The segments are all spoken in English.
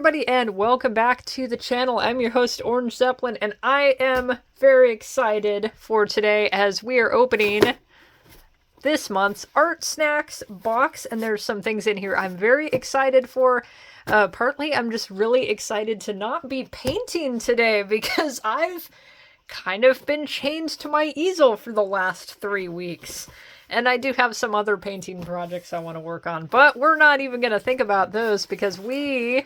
everybody, and welcome back to the channel. I'm your host, Orange Zeppelin, and I am very excited for today as we are opening this month's Art Snacks box, and there's some things in here I'm very excited for. Partly, I'm just really excited to not be painting today because I've kind of been chained to my easel for the last 3 weeks. And I do have some other painting projects I want to work on, but we're not even going to think about those because we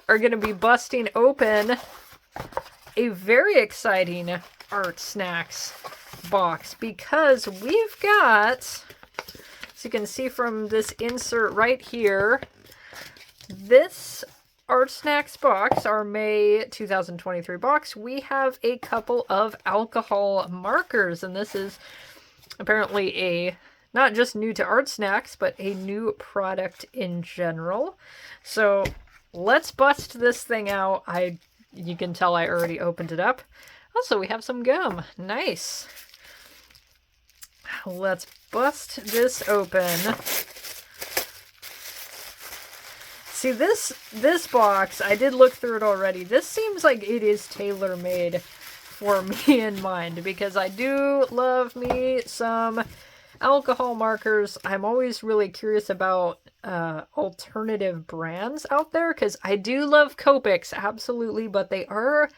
are going to be busting open a very exciting Art Snacks box because we've got, as you can see from this insert right here, this Art Snacks box, our May 2023 box, we have a couple of alcohol markers, and this is apparently a not just new to Art Snacks, but a new product in general. So let's bust this thing out. You can tell I already opened it up. Also, we have some gum. Nice. Let's bust this open. See, this box, I did look through it already. This seems like it is tailor-made for me in mind because I do love me some alcohol markers. I'm always really curious about alternative brands out there because I do love Copics, absolutely, but they are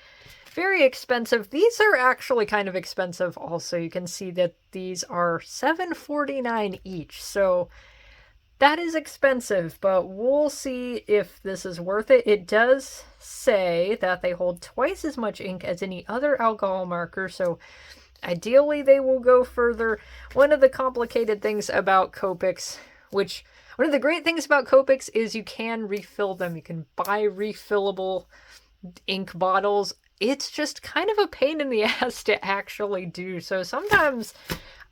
very expensive. These are actually kind of expensive also. You can see that these are $7.49 each, so that is expensive, but we'll see if this is worth it. It does say that they hold twice as much ink as any other alcohol marker, so ideally they will go further. One of the complicated things about Copics, one of the great things about Copics is you can refill them. You can buy refillable ink bottles. It's just kind of a pain in the ass to actually do, so sometimes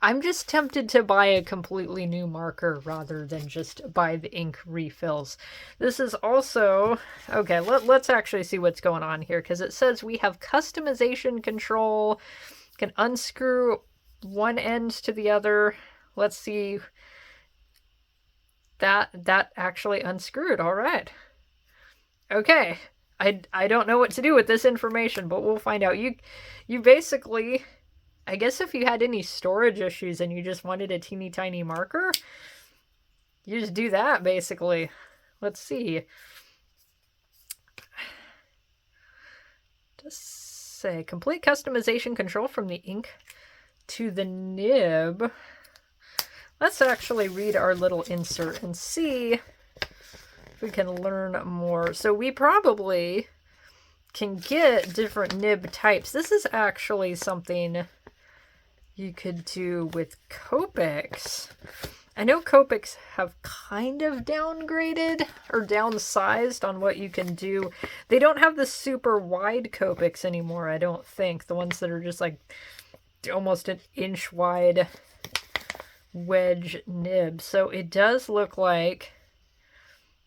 I'm just tempted to buy a completely new marker rather than just buy the ink refills. This is also, okay, let's actually see what's going on here, because it says we have customization control, can unscrew one end to the other. Let's see, that actually unscrewed, all right. Okay, I don't know what to do with this information, but we'll find out. You basically, I guess if you had any storage issues and you just wanted a teeny tiny marker, you just do that, basically. Let's see. Just say, complete customization control from the ink to the nib. Let's actually read our little insert and see if we can learn more. So we probably can get different nib types. This is actually something you could do with Copics. I know Copics have kind of downgraded or downsized on what you can do. They don't have the super wide Copics anymore, I don't think. The ones that are just like almost an inch wide wedge nib. So it does look like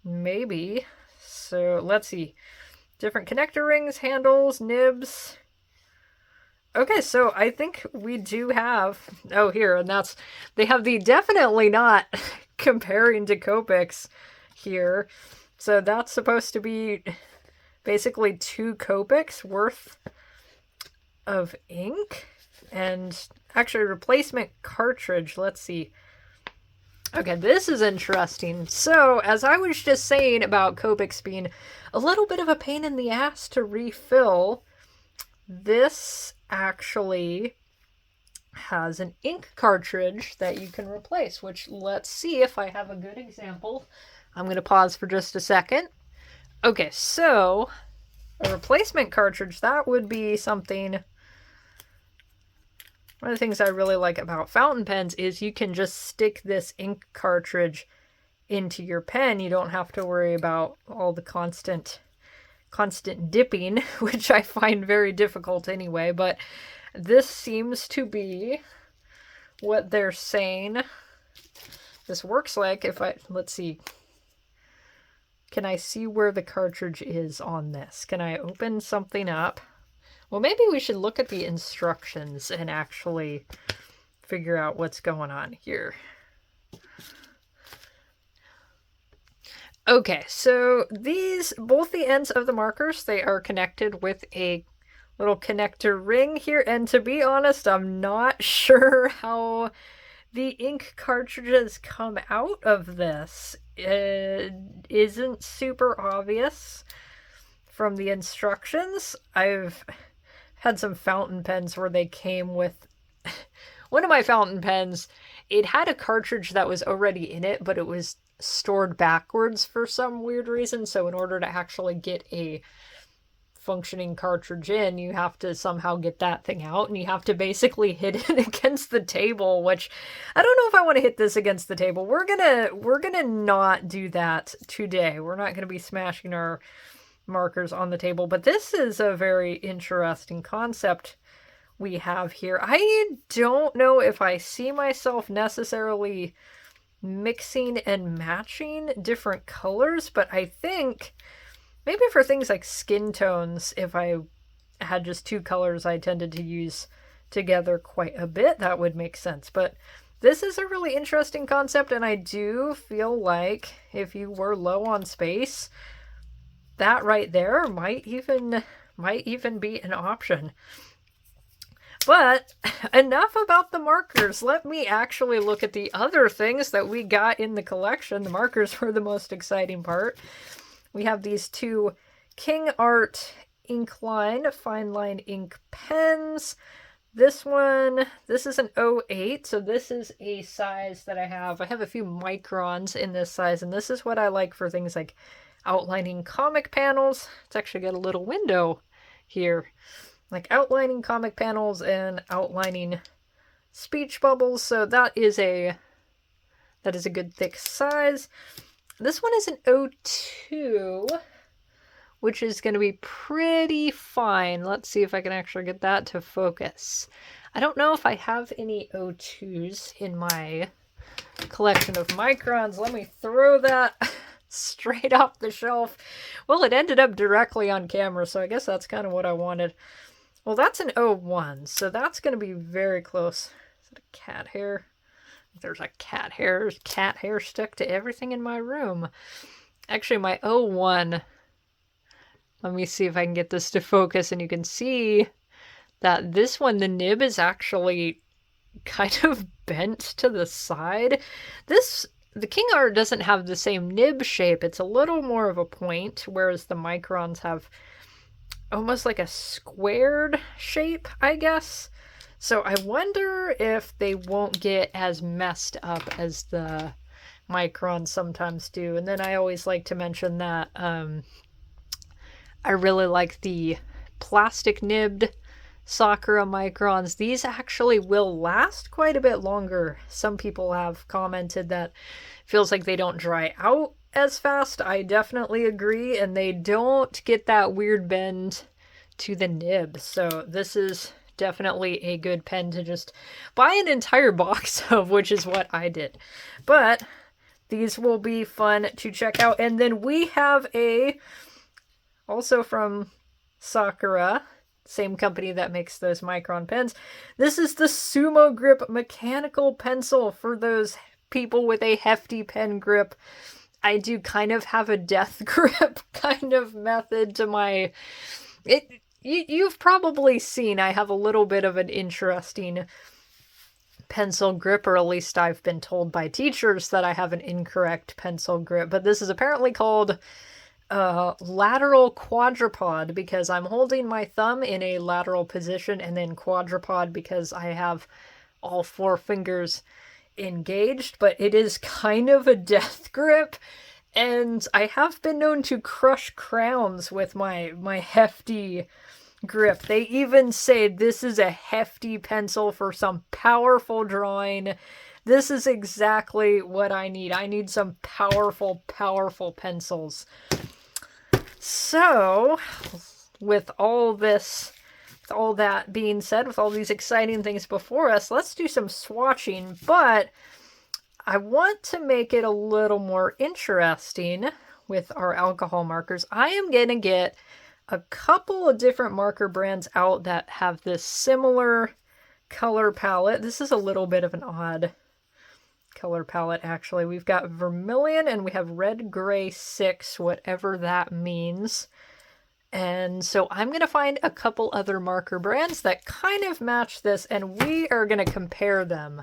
maybe. So let's see. Different connector rings, handles, nibs. Okay, so I think we do have, oh, here, and that's, they have the definitely not comparing to Copics here. So that's supposed to be basically 2 Copics worth of ink. And actually, replacement cartridge, let's see. Okay, this is interesting. So, as I was just saying about Copics being a little bit of a pain in the ass to refill, this actually has an ink cartridge that you can replace, which let's see if I have a good example. I'm going to pause for just a second. Okay, so a replacement cartridge, that would be something. One of the things I really like about fountain pens is you can just stick this ink cartridge into your pen. You don't have to worry about all the constant dipping, which I find very difficult anyway, but this seems to be what they're saying this works like. Let's see, can I see where the cartridge is on this? Can I open something up? Well, maybe we should look at the instructions and actually figure out what's going on here. Okay, so these, both the ends of the markers, they are connected with a little connector ring here, and to be honest, I'm not sure how the ink cartridges come out of this. It isn't super obvious from the instructions. I've had some fountain pens where they came with one of my fountain pens. It had a cartridge that was already in it, but it was stored backwards for some weird reason. So in order to actually get a functioning cartridge in, you have to somehow get that thing out, and you have to basically hit it against the table, which I don't know if I want to hit this against the table. We're gonna not do that today. We're not gonna be smashing our markers on the table, but this is a very interesting concept we have here. I don't know if I see myself necessarily mixing and matching different colors, but I think maybe for things like skin tones, if I had just two colors I tended to use together quite a bit, that would make sense. But this is a really interesting concept, and I do feel like if you were low on space, that right there might even be an option. But enough about the markers. Let me actually look at the other things that we got in the collection. The markers were the most exciting part. We have these two King Art Inkline fine line ink pens. This one, this is an 08, so this is a size that I have. I have a few microns in this size, and this is what I like for things like outlining comic panels. It's actually got a little window here. Like outlining comic panels and outlining speech bubbles, so that is a good thick size. This one is an 02, which is going to be pretty fine. Let's see if I can actually get that to focus. I don't know if I have any 02s in my collection of microns. Let me throw that straight off the shelf. Well, it ended up directly on camera, so I guess that's kind of what I wanted. Well, that's an 01, so that's going to be very close. Is it a cat hair? There's a cat hair. There's cat hair stuck to everything in my room. Actually, my 01, let me see if I can get this to focus, and you can see that this one, the nib is actually kind of bent to the side. The King Art doesn't have the same nib shape. It's a little more of a point, whereas the microns have almost like a squared shape, I guess. So I wonder if they won't get as messed up as the microns sometimes do. And then I always like to mention that I really like the plastic nibbed Sakura microns. These actually will last quite a bit longer. Some people have commented that it feels like they don't dry out as fast. I definitely agree, and they don't get that weird bend to the nib. So this is definitely a good pen to just buy an entire box of, which is what I did. But these will be fun to check out. And then we have also from Sakura, same company that makes those micron pens. This is the Sumo Grip mechanical pencil for those people with a hefty pen grip. I do kind of have a death grip kind of method to my... You've probably seen I have a little bit of an interesting pencil grip, or at least I've been told by teachers that I have an incorrect pencil grip. But this is apparently called lateral quadrupod because I'm holding my thumb in a lateral position, and then quadrupod because I have all four fingers engaged. But it is kind of a death grip, and I have been known to crush crowns with my hefty grip. They even say this is a hefty pencil for some powerful drawing. This is exactly what I need. I need some powerful pencils. So, with all that being said, with all these exciting things before us, let's do some swatching, but I want to make it a little more interesting with our alcohol markers. I am going to get a couple of different marker brands out that have this similar color palette. This is a little bit of an odd color palette, actually. We've got vermilion and we have red, gray 6, whatever that means. And so I'm going to find a couple other marker brands that kind of match this, and we are going to compare them.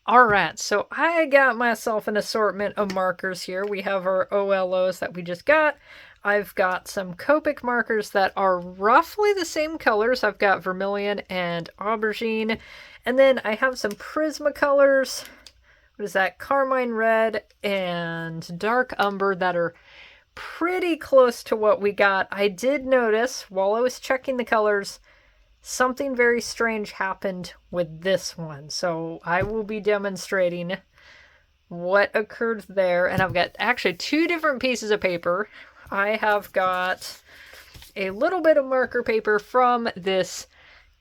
Alright, so I got myself an assortment of markers here. We have our OLOs that we just got. I've got some Copic markers that are roughly the same colors. I've got vermilion and aubergine. And then I have some Prismacolors. What is that? Carmine red and dark umber that are pretty close to what we got. I did notice while I was checking the colors, something very strange happened with this one. So I will be demonstrating what occurred there. And I've got actually 2 different pieces of paper. I have got a little bit of marker paper from this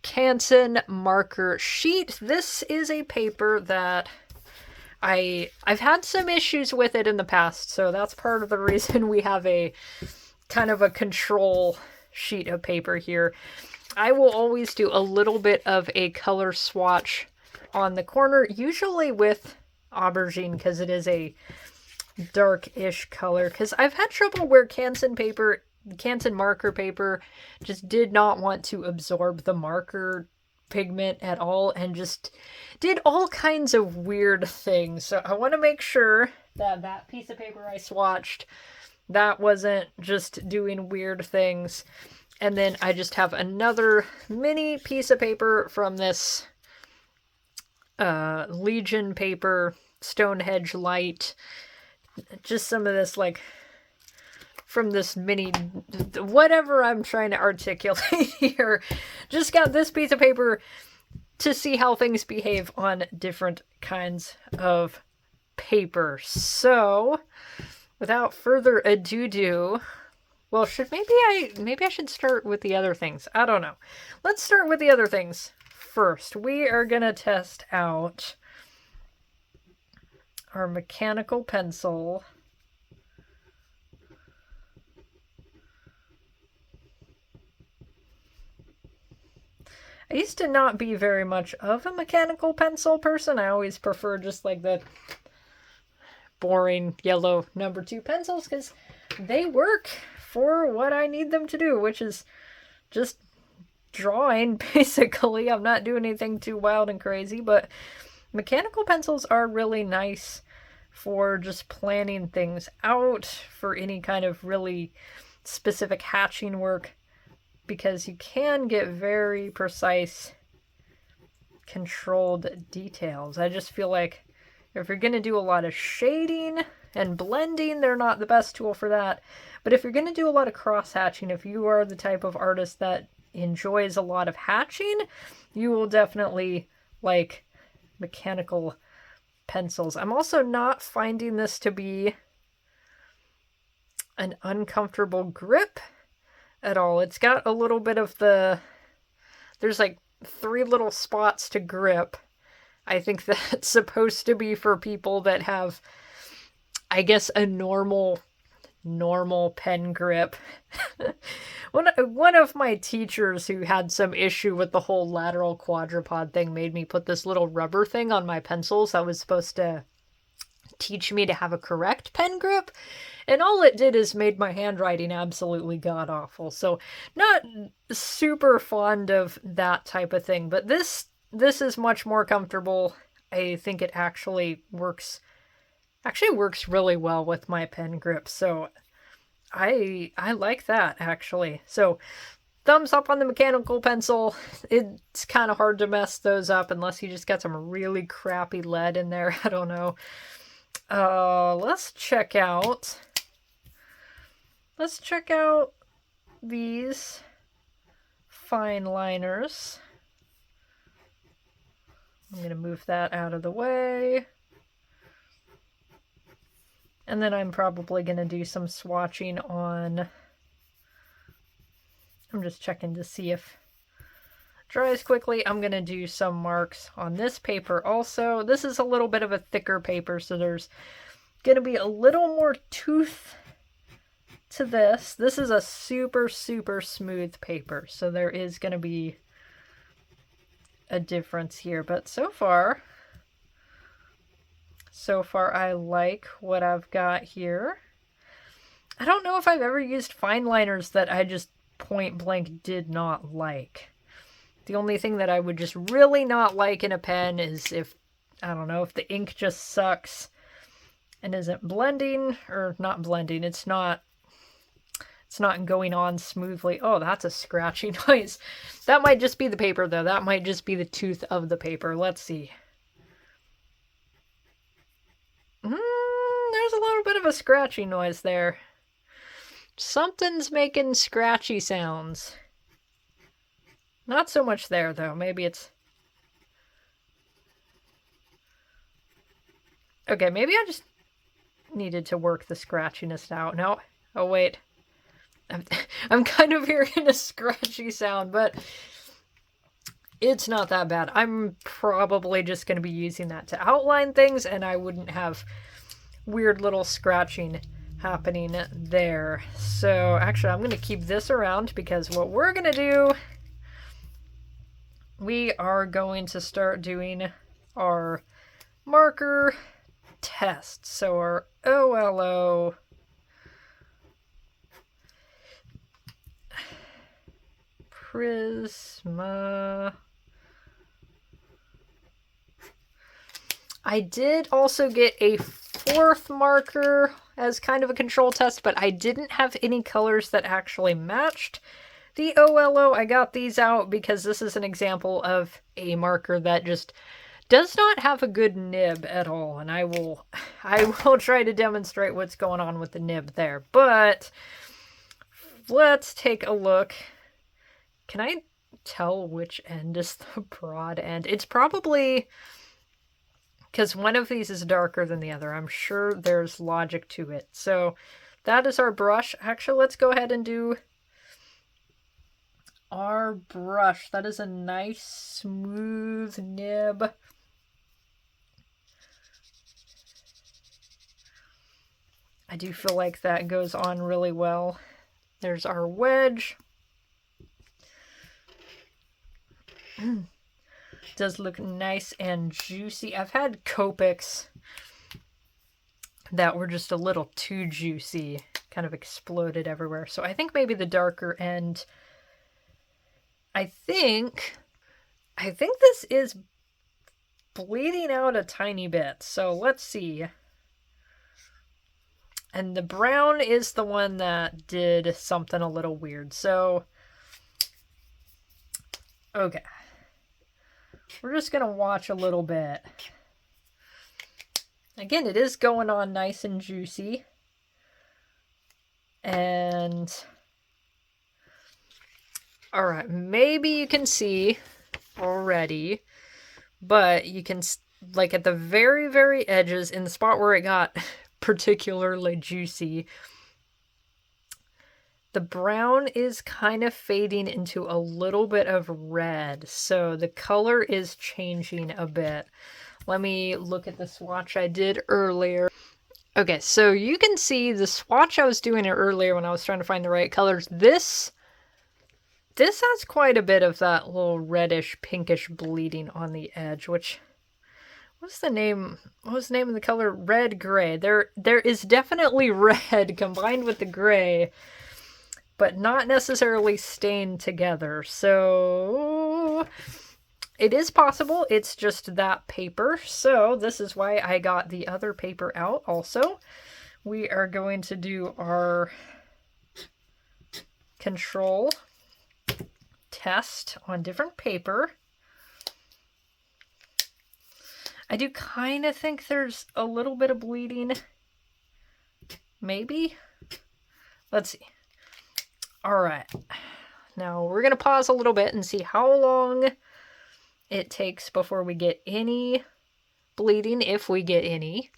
Canson marker sheet. This is a paper that I've had some issues with it in the past, so that's part of the reason we have a kind of a control sheet of paper here. I will always do a little bit of a color swatch on the corner, usually with aubergine because it is a dark-ish color, because I've had trouble where Canson marker paper just did not want to absorb the marker pigment at all and just did all kinds of weird things. So I want to make sure that that piece of paper I swatched, that wasn't just doing weird things. And then I just have another mini piece of paper from this Legion paper, Stonehenge Light. Just some of this, like, from this mini, whatever I'm trying to articulate here. Just got this piece of paper to see how things behave on different kinds of paper. So, without further ado, well, maybe I should start with the other things. I don't know. Let's start with the other things first. We are gonna test out our mechanical pencil. I used to not be very much of a mechanical pencil person. I always prefer just like the boring yellow number 2 pencils because they work for what I need them to do, which is just drawing, basically. I'm not doing anything too wild and crazy, but mechanical pencils are really nice for just planning things out, for any kind of really specific hatching work, because you can get very precise, controlled details. I just feel like if you're going to do a lot of shading and blending, they're not the best tool for that. But if you're going to do a lot of cross-hatching, if you are the type of artist that enjoys a lot of hatching, you will definitely like mechanical pencils. I'm also not finding this to be an uncomfortable grip at all. It's got a little bit of there's like 3 little spots to grip. I think that's supposed to be for people that have, I guess, a normal pen grip. One of my teachers who had some issue with the whole lateral quadrupod thing made me put this little rubber thing on my pencils that was supposed to teach me to have a correct pen grip, and all it did is made my handwriting absolutely god-awful. So not super fond of that type of thing, but this is much more comfortable. I think it actually works really well with my pen grip, so I like that, actually. So thumbs up on the mechanical pencil. It's kind of hard to mess those up unless you just got some really crappy lead in there. I don't know. Let's check out these fine liners. I'm going to move that out of the way. And then I'm probably going to do some swatching on... I'm just checking to see if it dries quickly. I'm going to do some marks on this paper also. This is a little bit of a thicker paper, so there's going to be a little more tooth to this. This is a super, super smooth paper, so there is going to be a difference here. But so far, So far, I like what I've got here. I don't know if I've ever used fine liners that I just point blank did not like. The only thing that I would just really not like in a pen is if, I don't know, if the ink just sucks and isn't blending, or not blending, it's not going on smoothly. Oh, that's a scratchy noise. That might just be the paper, though. That might just be the tooth of the paper. Let's see. There's a little bit of a scratchy noise there. Something's making scratchy sounds. Not so much there, though. Maybe it's... Okay, maybe I just needed to work the scratchiness out. No. Oh, wait. I'm kind of hearing a scratchy sound, but it's not that bad. I'm probably just going to be using that to outline things, and I wouldn't have weird little scratching happening there. So actually, I'm going to keep this around because what we're going to do, we are going to start doing our marker test. So our OLO Prisma. I did also get a 4th marker as kind of a control test, but I didn't have any colors that actually matched the OLO. I got these out because this is an example of a marker that just does not have a good nib at all, and I will try to demonstrate what's going on with the nib there. But let's take a look. Can I tell which end is the broad end? It's probably because one of these is darker than the other. I'm sure there's logic to it. So that is our brush. Actually, let's go ahead and do our brush. That is a nice smooth nib. I do feel like that goes on really well. There's our wedge. Does look nice and juicy. I've had Copics that were just a little too juicy, kind of exploded everywhere. So I think maybe the darker end. I think this is bleeding out a tiny bit. So let's see. And the brown is the one that did something a little weird. So, okay. We're just going to watch a little bit. Again, it is going on nice and juicy. And, alright, maybe you can see already, but you can, like at the very, very edges, in the spot where it got particularly juicy, the brown is kind of fading into a little bit of red, so the color is changing a bit. Let me look at the swatch I did earlier. Okay, so you can see the swatch I was doing earlier when I was trying to find the right colors. This has quite a bit of that little reddish, pinkish bleeding on the edge, which... What was the name of the color? Red gray. There is definitely red combined with the gray, but not necessarily stained together. So it is possible it's just that paper. So this is why I got the other paper out also. We are going to do our control test on different paper. I do kind of think there's a little bit of bleeding. Maybe? Let's see. Alright. Now we're going to pause a little bit and see how long it takes before we get any bleeding, if we get any.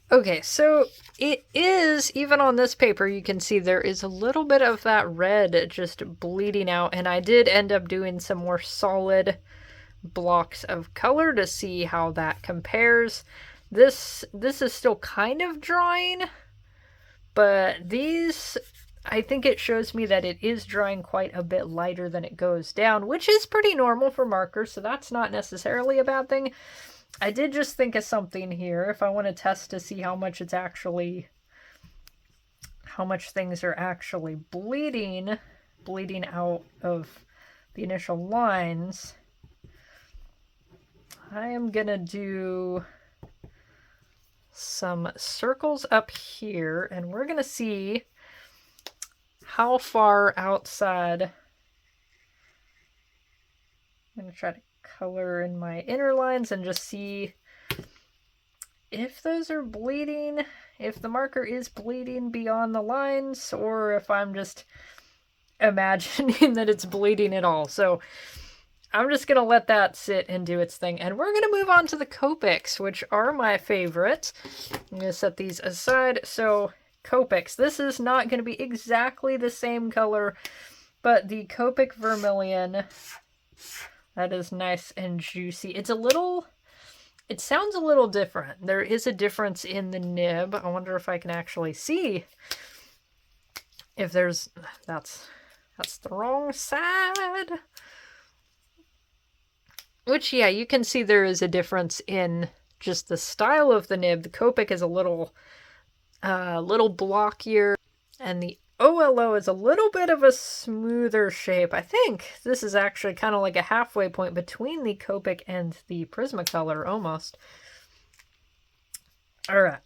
Okay, so it is, even on this paper, you can see there is a little bit of that red just bleeding out, and I did end up doing some more solid blocks of color to see how that compares. This is still kind of drying, but these, I think it shows me that it is drying quite a bit lighter than it goes down, which is pretty normal for markers, so that's not necessarily a bad thing. I did just think of something here. If I want to test to see how much things are actually bleeding out of the initial lines, I am gonna do some circles up here, and we're gonna see how far outside. I'm gonna try to color in my inner lines and just see if those are bleeding, if the marker is bleeding beyond the lines, or if I'm just imagining that it's bleeding at all. So I'm just going to let that sit and do its thing. And we're going to move on to the Copics, which are my favorite. I'm going to set these aside. So Copics, this is not going to be exactly the same color, but the Copic Vermilion, that is nice and juicy. It sounds a little different. There is a difference in the nib. I wonder if I can actually see if there's, that's the wrong side. Which, yeah, you can see there is a difference in just the style of the nib. The Copic is a little blockier, and the OLO is a little bit of a smoother shape. I think this is actually kind of like a halfway point between the Copic and the Prismacolor, almost. Alright.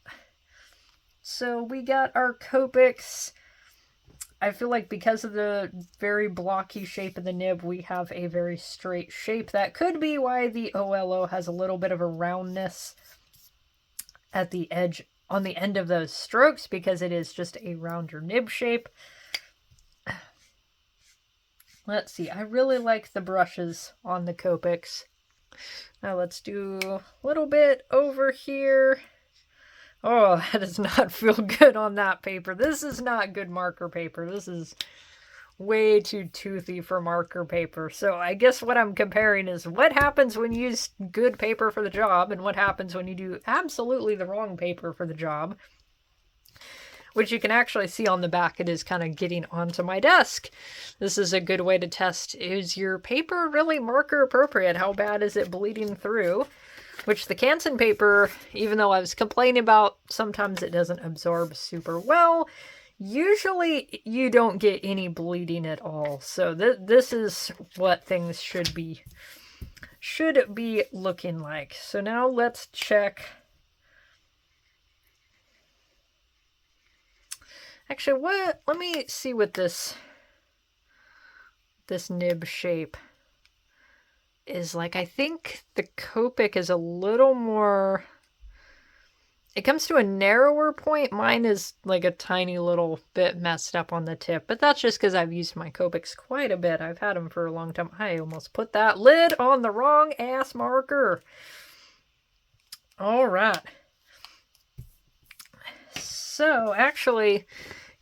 So we got our Copics. I feel like because of the very blocky shape of the nib, we have a very straight shape. That could be why the OLO has a little bit of a roundness at the edge, on the end of those strokes, because it is just a rounder nib shape. Let's see, I really like the brushes on the Copics. Now let's do a little bit over here. Oh, that does not feel good on that paper. This is not good marker paper. This is way too toothy for marker paper. So I guess what I'm comparing is what happens when you use good paper for the job and what happens when you do absolutely the wrong paper for the job. Which you can actually see on the back, it is kind of getting onto my desk. This is a good way to test, is your paper really marker appropriate? How bad is it bleeding through? Which the Canson paper, even though I was complaining about, sometimes it doesn't absorb super well. Usually you don't get any bleeding at all. So this is what things should be looking like. So now let's check. Actually, let me see what this nib shape is like. I think the Copic is a little more, it comes to a narrower point. Mine is like a tiny little bit messed up on the tip, but that's just because I've used my Copics quite a bit. I've had them for a long time. I almost put that lid on the wrong ass marker. All right. So actually,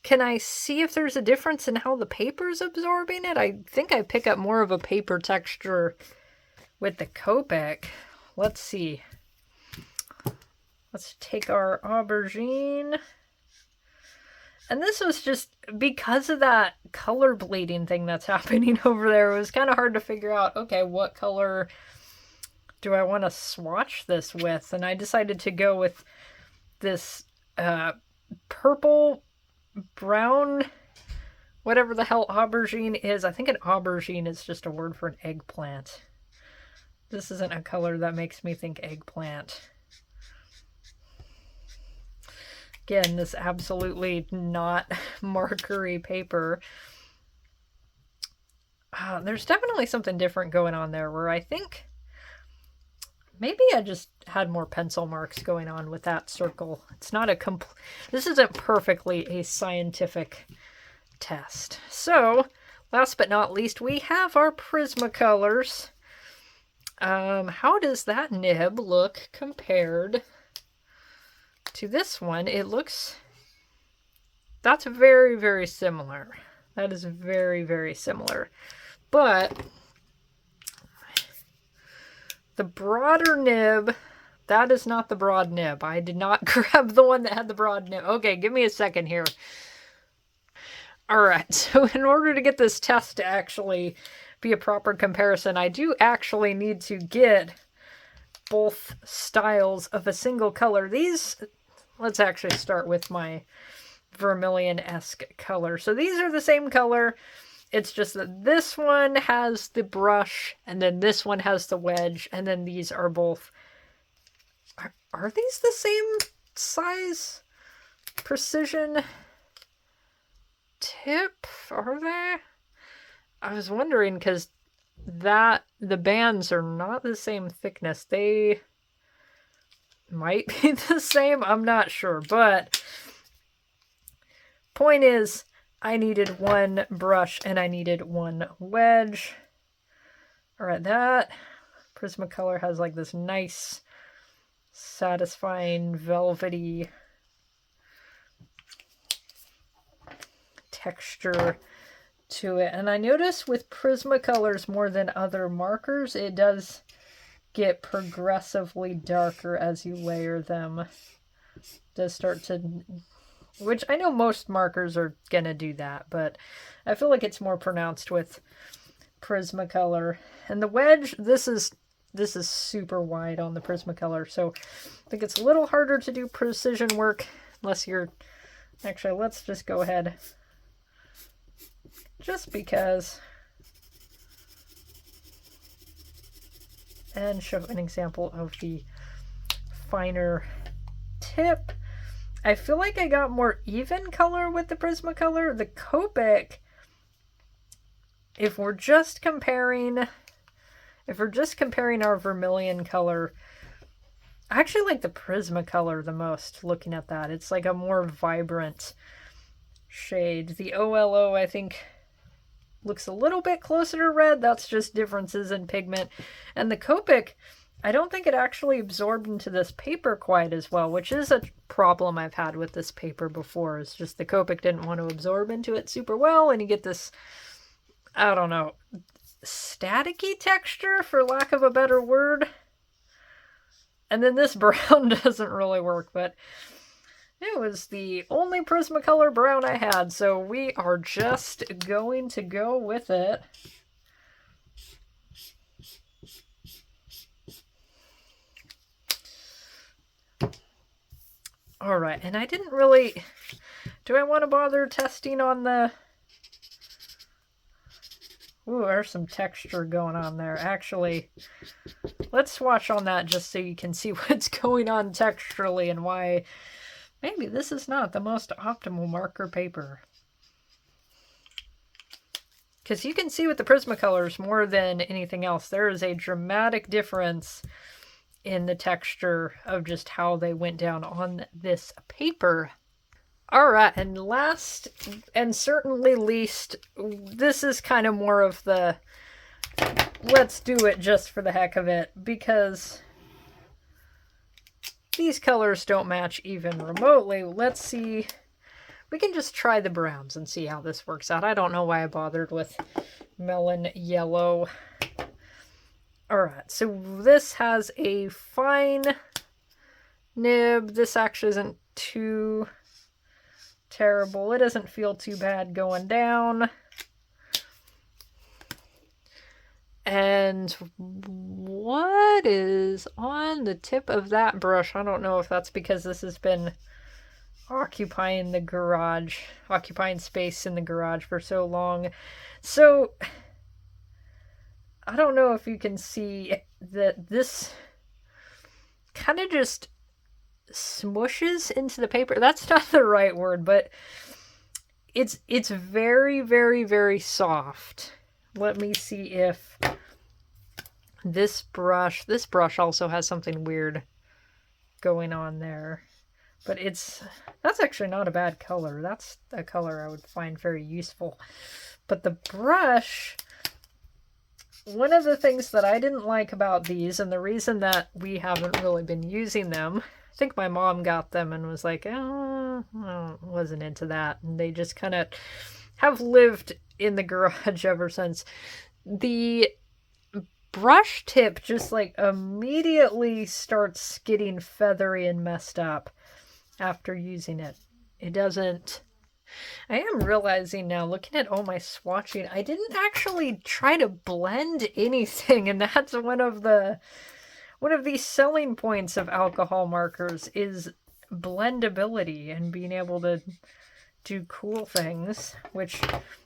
can I see if there's a difference in how the paper's absorbing it? I think I pick up more of a paper texture with the Copic. Let's see. Let's take our aubergine. And this was just because of that color bleeding thing that's happening over there. It was kind of hard to figure out, okay, what color do I want to swatch this with? And I decided to go with this purple, brown, whatever the hell aubergine is. I think an aubergine is just a word for an eggplant. This isn't a color that makes me think eggplant. Again, this absolutely not markery paper. There's definitely something different going on there where I think maybe I just had more pencil marks going on with that circle. It's not a this isn't perfectly a scientific test. So, last but not least, we have our Prismacolors. How does that nib look compared to this one? It looks, that's very, very similar. That is very, very similar. But the broader nib, that is not the broad nib. I did not grab the one that had the broad nib. Okay, give me a second here. Alright, so in order to get this test to actually be a proper comparison, I do actually need to get both styles of a single color. These, let's actually start with my vermilion-esque color. So these are the same color. It's just that this one has the brush, and then this one has the wedge, and then these are both... Are these the same size? Precision tip? Are they? I was wondering, because the bands are not the same thickness. They might be the same. I'm not sure, but point is, I needed one brush and I needed one wedge. All right, that Prismacolor has like this nice, satisfying, velvety texture to it. And I notice with Prismacolors more than other markers, it does get progressively darker as you layer them. It does start to... Which I know most markers are gonna do that, but I feel like it's more pronounced with Prismacolor. And the wedge, this is super wide on the Prismacolor, so I think it's a little harder to do precision work unless you're... Actually, let's just go ahead. Just because. And show an example of the finer tip. I feel like I got more even color with the Prismacolor. The Copic, if we're just comparing our vermilion color, I actually like the Prismacolor the most looking at that. It's like a more vibrant shade. The OLO, I think, looks a little bit closer to red. That's just differences in pigment. And the Copic, I don't think it actually absorbed into this paper quite as well, which is a problem I've had with this paper before. It's just the Copic didn't want to absorb into it super well, and you get this, I don't know, staticky texture, for lack of a better word. And then this brown doesn't really work, but it was the only Prismacolor brown I had, so we are just going to go with it. All right, and I didn't really... Do I want to bother testing on the... Ooh, there's some texture going on there. Actually, let's swatch on that just so you can see what's going on texturally and why maybe this is not the most optimal marker paper. Because you can see with the Prismacolors more than anything else, there is a dramatic difference in the texture of just how they went down on this paper. All right, and last and certainly least, this is kind of more of the let's do it just for the heck of it, because these colors don't match even remotely. Let's see. We can just try the browns and see how this works out. I don't know why I bothered with melon yellow. Alright, so this has a fine nib. This actually isn't too terrible. It doesn't feel too bad going down. And what is on the tip of that brush? I don't know if that's because this has been occupying the garage, occupying space in the garage for so long. So I don't know if you can see that this kind of just smushes into the paper. That's not the right word, but it's very, very, very soft. Let me see if this brush also has something weird going on there. But that's actually not a bad color. That's a color I would find very useful. But the brush, one of the things that I didn't like about these, and the reason that we haven't really been using them, I think my mom got them and was like, oh, I wasn't into that. And they just kind of have lived in the garage ever since. The brush tip just like immediately starts getting feathery and messed up after using it. It doesn't... I am realizing now, looking at all my swatching, I didn't actually try to blend anything, and that's one of the one of the selling points of alcohol markers is blendability and being able to do cool things, which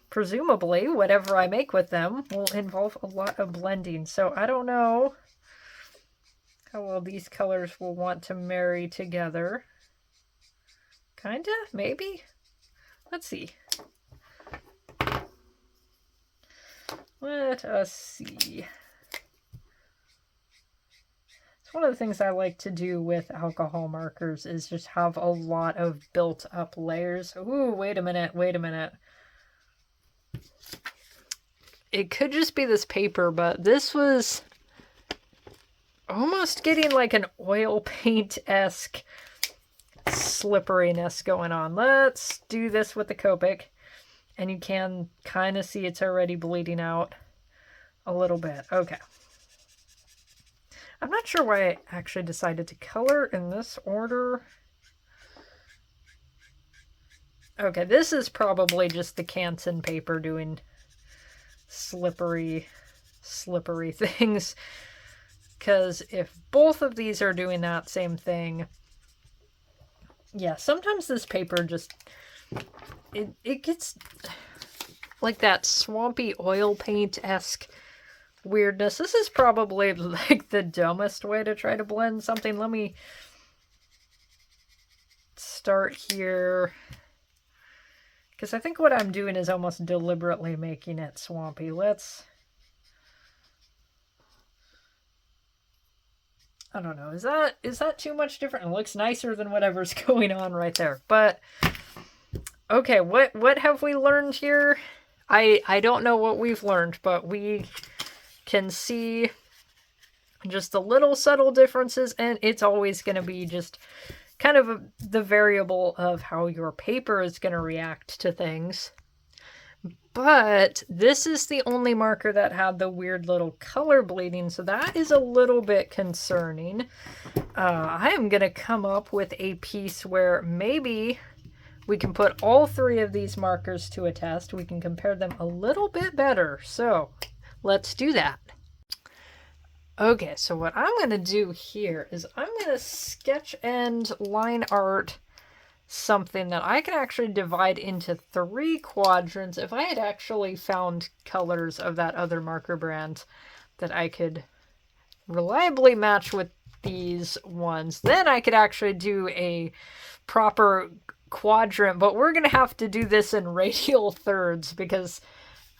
presumably whatever I make with them will involve a lot of blending. So I don't know how well these colors will want to marry together. Kinda, maybe? Let's see. Let us see. It's one of the things I like to do with alcohol markers is just have a lot of built up layers. Ooh, wait a minute, wait a minute. It could just be this paper, but this was almost getting like an oil paint-esque slipperiness going on. Let's do this with the Copic, and you can kind of see it's already bleeding out a little bit. Okay. I'm not sure why I actually decided to color in this order. Okay, this is probably just the Canson paper doing slippery things. Because if both of these are doing that same thing, yeah, sometimes this paper just, it gets like that swampy oil paint-esque weirdness. This is probably like the dumbest way to try to blend something. Let me start here, because I think what I'm doing is almost deliberately making it swampy. I don't know, is that too much different? It looks nicer than whatever's going on right there. But okay, what have we learned here? I don't know what we've learned, but we can see just the little subtle differences, and it's always going to be just kind of the variable of how your paper is going to react to things. But this is the only marker that had the weird little color bleeding, so that is a little bit concerning. I am going to come up with a piece where maybe we can put all three of these markers to a test. We can compare them a little bit better. So let's do that. Okay, so what I'm going to do here is I'm going to sketch and line art something that I can actually divide into 3 quadrants. If I had actually found colors of that other marker brand that I could reliably match with these ones, then I could actually do a proper quadrant, but we're going to have to do this in radial thirds because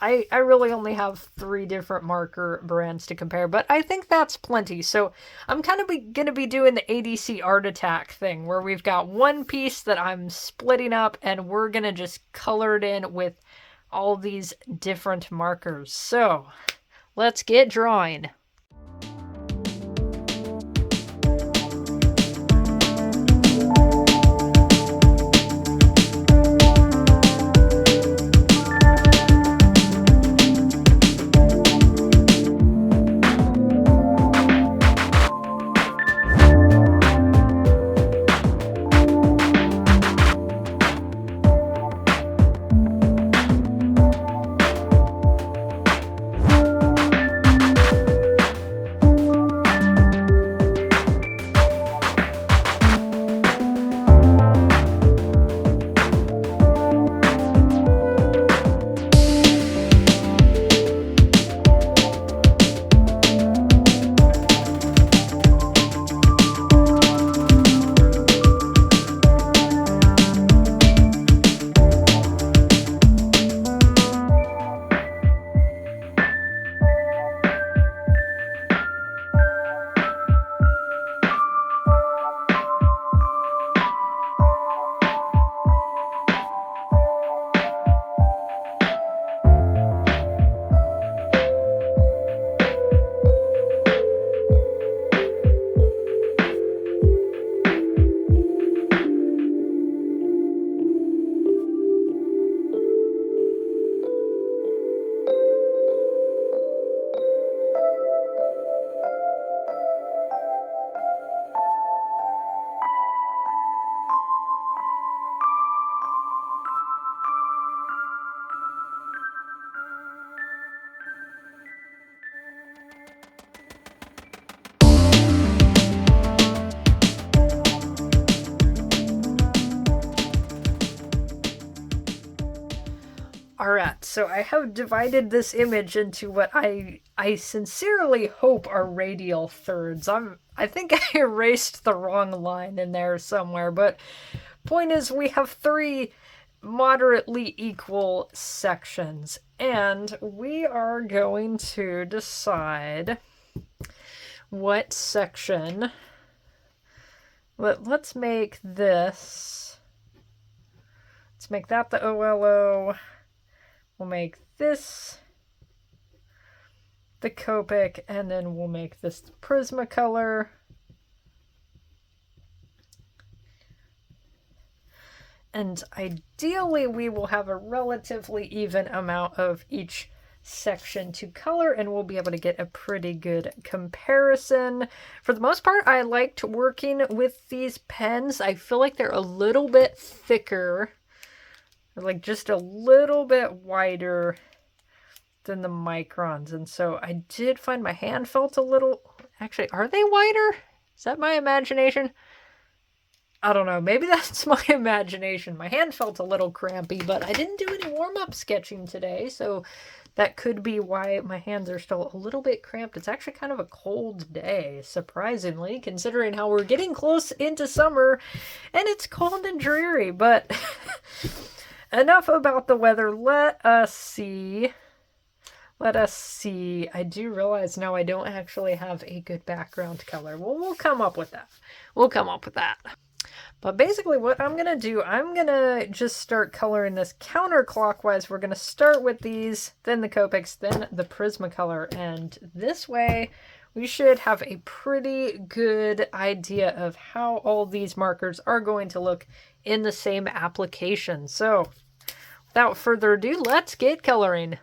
I really only have 3 different marker brands to compare, but I think that's plenty. So I'm kind of going to be doing the ADC Art Attack thing, where we've got one piece that I'm splitting up, and we're going to just color it in with all these different markers. So let's get drawing. Alright, so I have divided this image into what I sincerely hope are radial thirds. I think I erased the wrong line in there somewhere, but point is we have 3 moderately equal sections, and we are going to decide what section. Let's make this. Let's make that the OLO. We'll make this the Copic, and then we'll make this the Prismacolor. And ideally, we will have a relatively even amount of each section to color, and we'll be able to get a pretty good comparison. For the most part, I liked working with these pens. I feel like they're a little bit thicker, like just a little bit wider than the Microns. And so I did find my hand felt a little... Actually, are they wider? Is that my imagination? I don't know. Maybe that's my imagination. My hand felt a little crampy, but I didn't do any warm-up sketching today, so that could be why my hands are still a little bit cramped. It's actually kind of a cold day, surprisingly, considering how we're getting close into summer, and it's cold and dreary, but... Enough about the weather. Let us see. I do realize now I don't actually have a good background color. Well, we'll come up with that. But basically what I'm going to do, I'm going to just start coloring this counterclockwise. We're going to start with these, then the Copics, then the Prismacolor. And this way we should have a pretty good idea of how all these markers are going to look in the same application. So without further ado, let's get coloring.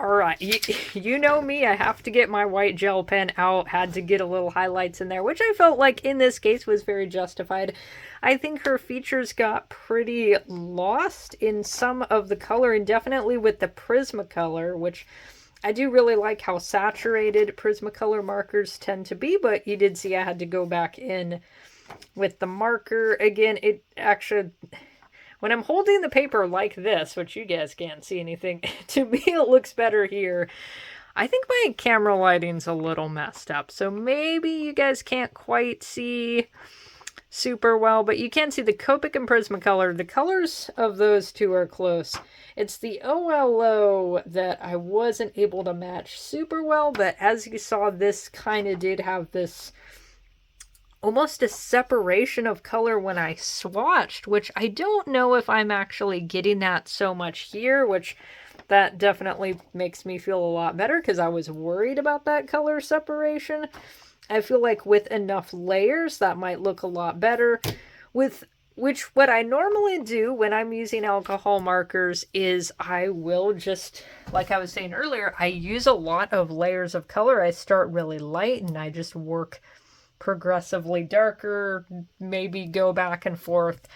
Alright, you know me, I have to get my white gel pen out, had to get a little highlights in there, which I felt like in this case was very justified. I think her features got pretty lost in some of the color, and definitely with the Prismacolor, which I do really like how saturated Prismacolor markers tend to be, but you did see I had to go back in with the marker. Again, it actually... When I'm holding the paper like this, which you guys can't see anything, to me it looks better here. I think my camera lighting's a little messed up, so maybe you guys can't quite see super well, but you can see the Copic and Prismacolor. The colors of those two are close. It's the OLO that I wasn't able to match super well, but as you saw, this kind of did have this almost a separation of color when I swatched, which I don't know if I'm actually getting that so much here, which that definitely makes me feel a lot better because I was worried about that color separation. I feel like with enough layers that might look a lot better. With which, what I normally do when I'm using alcohol markers is I will just, like I was saying earlier, I use a lot of layers of color. I start really light and I just work progressively darker, maybe go back and forth.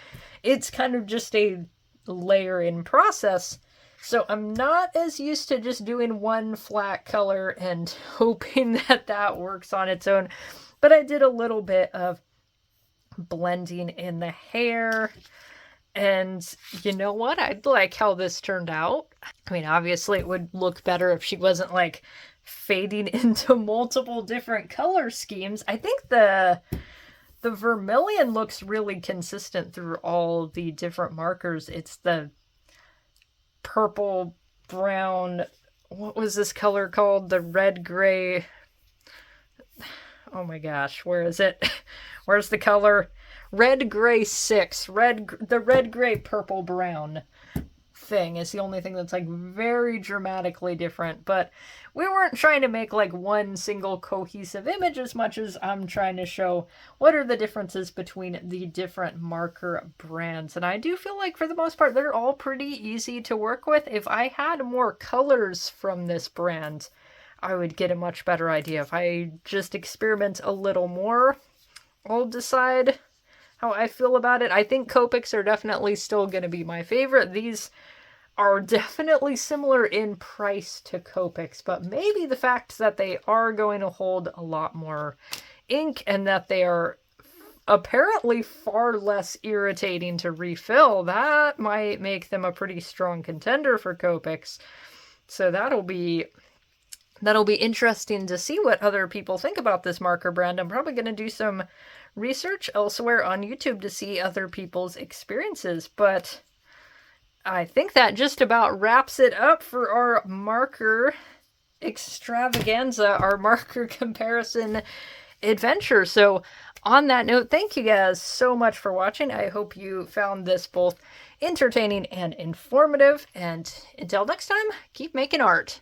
It's kind of just a layering process. So I'm not as used to just doing one flat color and hoping that that works on its own. But I did a little bit of blending in the hair. And you know what? I like how this turned out. I mean, obviously it would look better if she wasn't like fading into multiple different color schemes. I think the vermilion looks really consistent through all the different markers. It's the purple, brown, what was this color called? The red, gray. Oh my gosh, where is it? Where's the color? Red, gray, 6. The red, gray, purple, brown thing is the only thing that's like very dramatically different, but we weren't trying to make like one single cohesive image as much as I'm trying to show what are the differences between the different marker brands. And I do feel like for the most part they're all pretty easy to work with. If I had more colors from this brand, I would get a much better idea. If I just experiment a little more, I'll decide how I feel about it. I think Copics are definitely still going to be my favorite. These are definitely similar in price to Copics, but maybe the fact that they are going to hold a lot more ink and that they are apparently far less irritating to refill, that might make them a pretty strong contender for Copics. So that'll be interesting to see what other people think about this marker brand. I'm probably going to do some research elsewhere on YouTube to see other people's experiences, but I think that just about wraps it up for our marker extravaganza, our marker comparison adventure. So on that note, thank you guys so much for watching. I hope you found this both entertaining and informative, and until next time, keep making art.